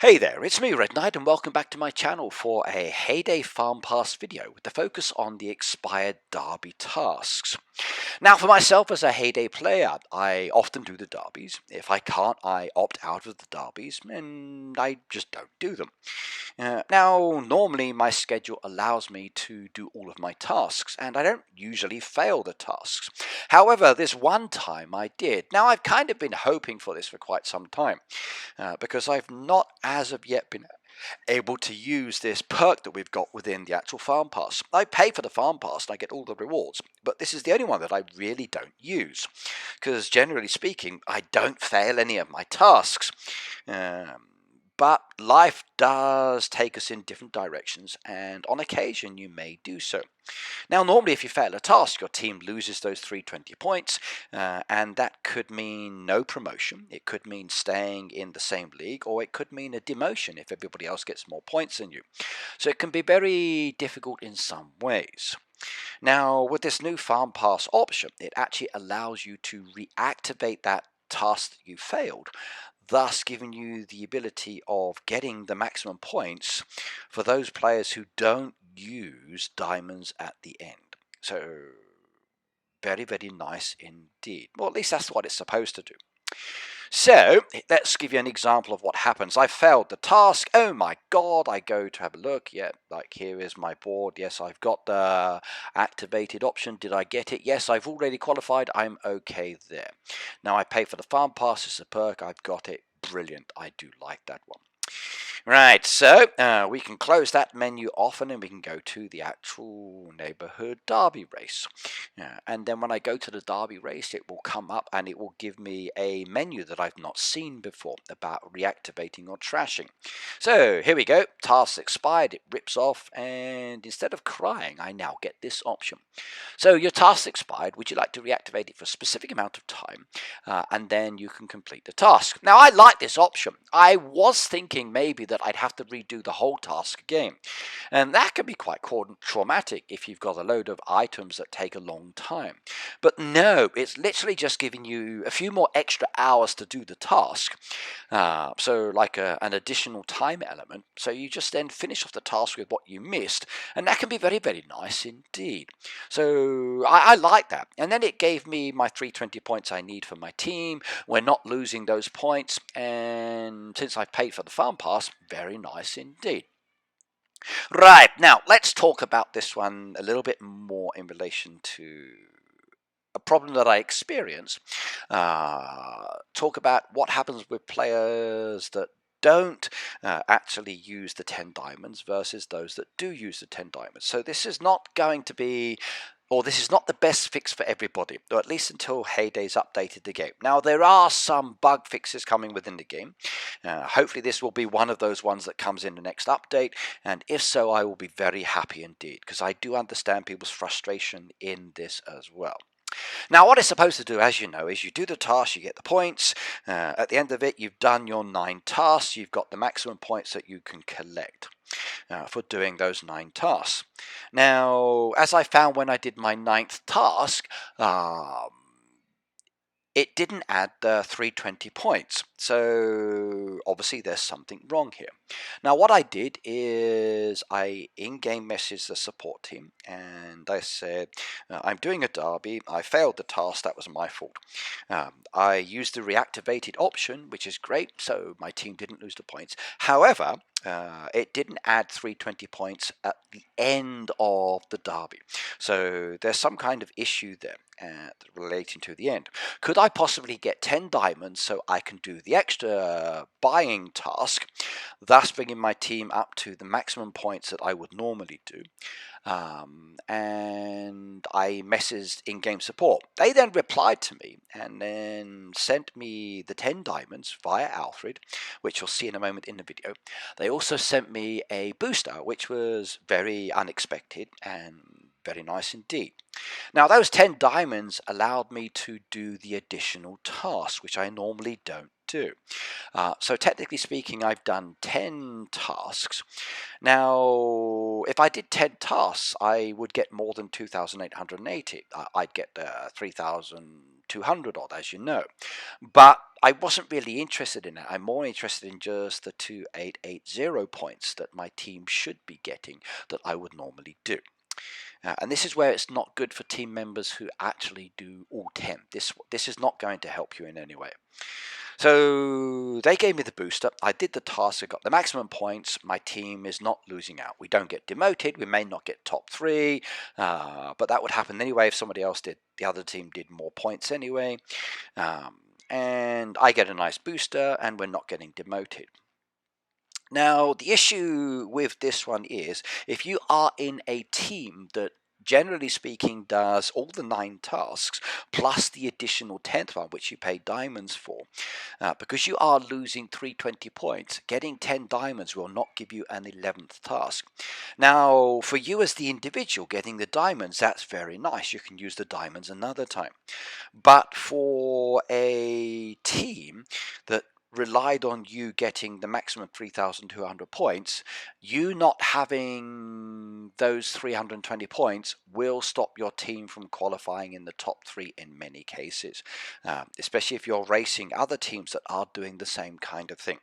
Hey there, it's me Red Knight and welcome back to my channel for a Hayday Farm Pass video with the focus on the expired derby tasks. Now for myself as a Hayday player, I often do the derbies. If I can't, I opt out of the derbies and I just don't do them. Now normally my schedule allows me to do all of my tasks and I don't usually fail the tasks. However, this one time I did. Now I've kind of been hoping for this for quite some time. Because I've not as of yet been able to use this perk that we've got within the actual farm pass. I pay for the farm pass and I get all the rewards, but this is the only one that I really don't use, because generally speaking I don't fail any of my tasks. But life does take us in different directions, and on occasion you may do so. Now, normally if you fail a task, your team loses those 320 points, and that could mean no promotion, it could mean staying in the same league, or it could mean a demotion if everybody else gets more points than you. So it can be very difficult in some ways. Now, with this new Farm Pass option, it actually allows you to reactivate that task that you failed, thus giving you the ability of getting the maximum points for those players who don't use diamonds at the end. So very, very nice indeed. Well, at least that's what it's supposed to do. So let's give you an example of what happens. I failed the task. Oh my god, I go to have a look. Yeah, like here is my board. Yes, I've got the activated option. Did I get it? Yes, I've already qualified. I'm okay there. Now I pay for the farm pass. It's a perk. I've got it. Brilliant. I do like that one. Right, so we can close that menu off and then we can go to the actual neighborhood derby race. And then when I go to the derby race, it will come up and it will give me a menu that I've not seen before about reactivating or trashing. So here we go, task expired, it rips off, and instead of crying, I now get this option. So your task expired, would you like to reactivate it for a specific amount of time? And then you can complete the task. Now I like this option. I was thinking maybe that I'd have to redo the whole task again. And that can be quite traumatic if you've got a load of items that take a long time. But no, it's literally just giving you a few more extra hours to do the task. So like an additional time element. So you just then finish off the task with what you missed. And that can be very, very nice indeed. So I like that. And then it gave me my 320 points I need for my team. We're not losing those points. And since I paid for the farm pass, very nice indeed. Right, now let's talk about this one a little bit more in relation to a problem that I experience. Talk about what happens with players that don't actually use the 10 diamonds versus those that do use the 10 diamonds. So this is not going to be, or this is not the best fix for everybody, or at least until Hayday's updated the game. Now, there are some bug fixes coming within the game. Hopefully this will be one of those ones that comes in the next update, and if so, I will be very happy indeed, because I do understand people's frustration in this as well. Now, what it's supposed to do, as you know, is you do the task, you get the points. At the end of it, you've done your 9 tasks. You've got the maximum points that you can collect for doing those 9 tasks. Now, as I found when I did my 9th task, it didn't add the 320 points. So obviously there's something wrong here. Now what I did is I in-game messaged the support team and I said, I'm doing a derby, I failed the task, that was my fault. I used the reactivated option, which is great, so my team didn't lose the points. However, it didn't add 320 points at the end of the derby. So there's some kind of issue there relating to the end. Could I possibly get 10 diamonds so I can do the extra buying task, thus bringing my team up to the maximum points that I would normally do? And I messaged in-game support. They then replied to me and then sent me the 10 diamonds via Alfred, which you'll see in a moment in the video. They also sent me a booster, which was very unexpected and Very nice indeed. Now those 10 diamonds allowed me to do the additional task, which I normally don't do. So technically speaking, I've done 10 tasks. Now, if I did 10 tasks, I would get more than 2,880. I'd get 3,200 odd, as you know. But I wasn't really interested in it. I'm more interested in just the 2,880 points that my team should be getting that I would normally do. And this is where it's not good for team members who actually do all 10. This is not going to help you in any way. So they gave me the booster. I did the task. I got the maximum points. My team is not losing out. We don't get demoted. We may not get top 3, but that would happen anyway if somebody else did. The other team did more points anyway. And I get a nice booster, and we're not getting demoted. Now, the issue with this one is if you are in a team that, generally speaking, does all the 9 tasks plus the additional 10th one, which you pay diamonds for, because you are losing 320 points, getting 10 diamonds will not give you an 11th task. Now, for you as the individual getting the diamonds, that's very nice. You can use the diamonds another time. But for a team that relied on you getting the maximum 3,200 points, you not having those 320 points will stop your team from qualifying in the top 3 in many cases, especially if you're racing other teams that are doing the same kind of thing.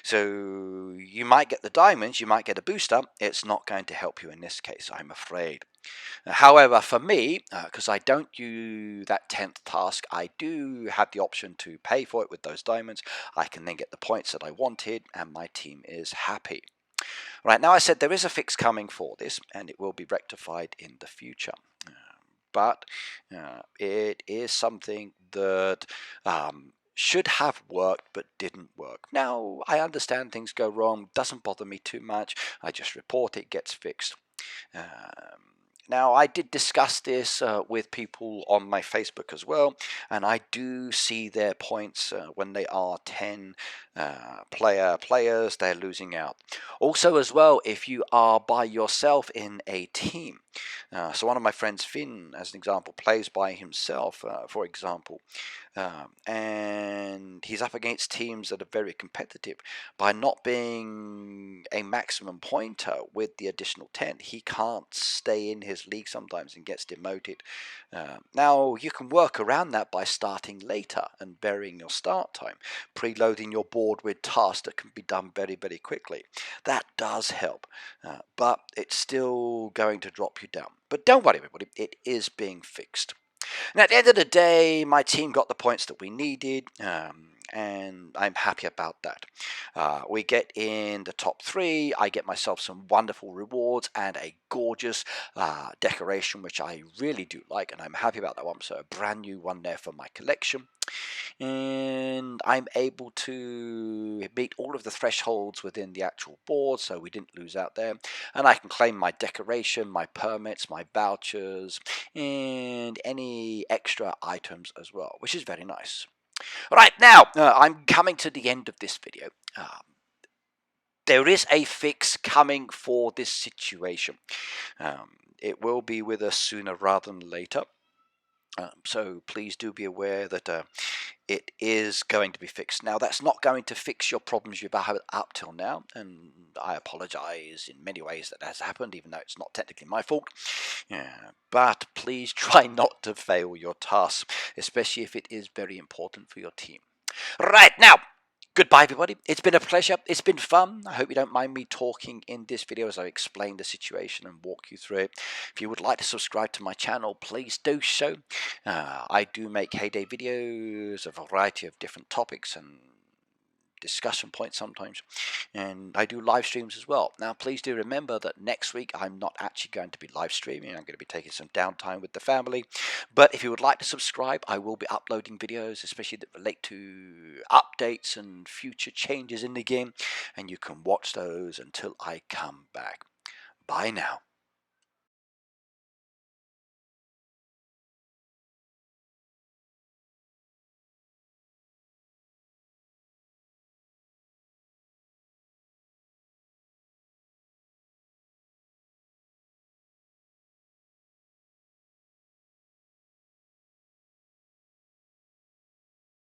So you might get the diamonds, you might get a booster. It's not going to help you in this case, I'm afraid. However, for me, because I don't do that 10th task, I do have the option to pay for it with those diamonds. I can then get the points that I wanted, and my team is happy. Right, now I said there is a fix coming for this, and it will be rectified in the future. But it is something that should have worked but didn't work. Now, I understand things go wrong, doesn't bother me too much. I just report it, gets fixed. Now, I did discuss this with people on my Facebook as well, and I do see their points when they are 10 players, they're losing out. Also as well, if you are by yourself in a team. So one of my friends, Finn, as an example, plays by himself, for example, and he's up against teams that are very competitive. By not being a maximum pointer with the additional 10, he can't stay in his league sometimes and gets demoted. Now, you can work around that by starting later and varying your start time, preloading your board with tasks that can be done very, very quickly. That does help, but it's still going to drop you down. But don't worry, everybody, it is being fixed. And at the end of the day, my team got the points that we needed, and I'm happy about that. We get in the top 3. I get myself some wonderful rewards and a gorgeous decoration, which I really do like, and I'm happy about that one. So a brand new one there for my collection. And I'm able to meet all of the thresholds within the actual board, so we didn't lose out there. And I can claim my decoration, my permits, my vouchers, and any extra items as well, which is very nice. Right, now I'm coming to the end of this video. There is a fix coming for this situation. It will be with us sooner rather than later. So please do be aware that it is going to be fixed. Now, that's not going to fix your problems you've had up till now, and I apologize in many ways that has happened, even though it's not technically my fault. But please try not to fail your tasks, especially if it is very important for your team. Right, now, goodbye, everybody. It's been a pleasure. It's been fun. I hope you don't mind me talking in this video as I explain the situation and walk you through it. If you would like to subscribe to my channel, please do so. I do make Hayday videos, a variety of different topics and discussion points sometimes, and I do live streams as well. Now, please do remember that next week I'm not actually going to be live streaming. I'm going to be taking some downtime with the family, but if you would like to subscribe, I will be uploading videos, especially that relate to updates and future changes in the game, and you can watch those until I come back. Bye now.